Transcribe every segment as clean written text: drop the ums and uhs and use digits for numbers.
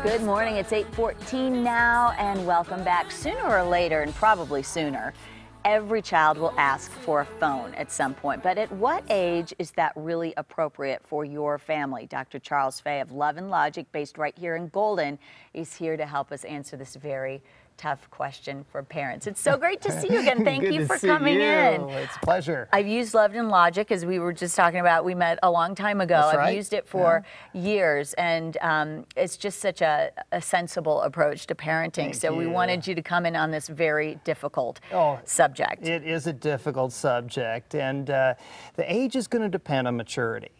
Good morning. It's 8:14 now, and welcome back. Sooner or later, and probably sooner, every child will ask for a phone at some point. But at what age is that really appropriate for your family? Dr. Charles Fay of Love and Logic, based right here in Golden, is here to help us answer this very tough question for parents. It's so great to see you again. Thank you for coming in. It's a pleasure. I've used Love and Logic, as we were just talking about. We met a long time ago. That's right. I've used it for years, and it's just such a sensible approach to parenting. Thank We you. wanted you to come in on this very difficult subject. It is a difficult subject, and the age is going to depend on maturity.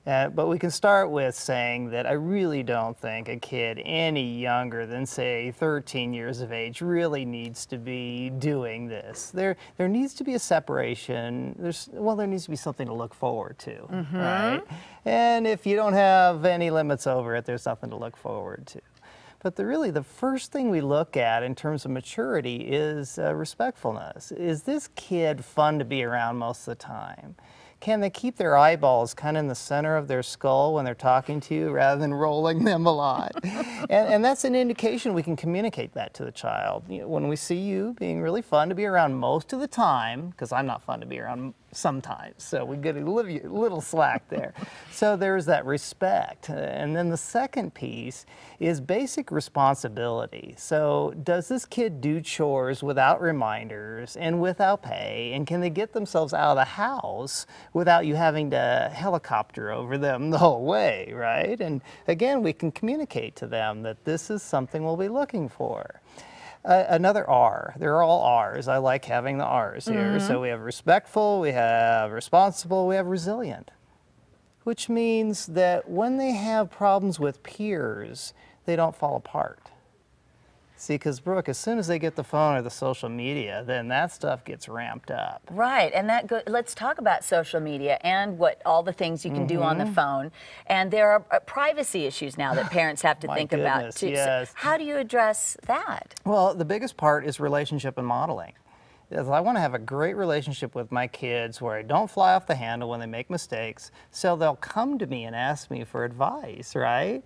But we can start with saying that I really don't think a kid any younger than, say, 13 years of age really needs to be doing this. There needs to be a separation. There needs to be something to look forward to, right? And if you don't have any limits over it, there's nothing to look forward to. But really the first thing we look at in terms of maturity is respectfulness. Is this kid fun to be around most of the time? Can they keep their eyeballs kind of in the center of their skull when they're talking to you rather than rolling them a lot? and that's an indication we can communicate that to the child. You know, when we see you being really fun to be around most of the time, because I'm not fun to be around sometimes, so we get a little slack there. So there's that respect. And then the second piece is basic responsibility. So does this kid do chores without reminders and without pay? And can they get themselves out of the house without you having to helicopter over them the whole way, right? And again, we can communicate to them that this is something we'll be looking for. Another R. They're all R's. I like having the R's here. So we have respectful, we have responsible, we have resilient, which means that when they have problems with peers, they don't fall apart. See, because Brooke, as soon as they get the phone or the social media, then that stuff gets ramped up. Right, and let's talk about social media and all the things you can do on the phone. And there are privacy issues now that parents have to think about too. Yes. So how do you address that? Well, the biggest part is relationship and modeling. I want to have a great relationship with my kids where I don't fly off the handle when they make mistakes, so they'll come to me and ask me for advice, right?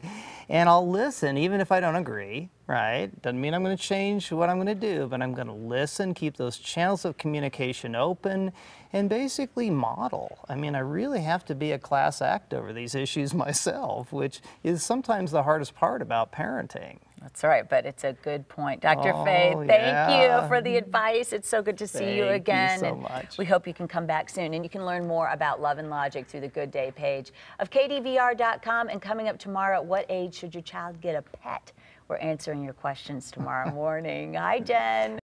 And I'll listen even if I don't agree, right? Doesn't mean I'm going to change what I'm going to do, but I'm going to listen, keep those channels of communication open, and basically model. I mean, I really have to be a class act over these issues myself, which is sometimes the hardest part about parenting. That's right, but it's a good point. Dr. Fay, thank you for the advice. It's so good to see you again. Thank you so much. We hope you can come back soon. And you can learn more about Love and Logic through the Good Day page of KDVR.com. And coming up tomorrow, at what age should your child get a pet? We're answering your questions tomorrow morning. Hi, Jen.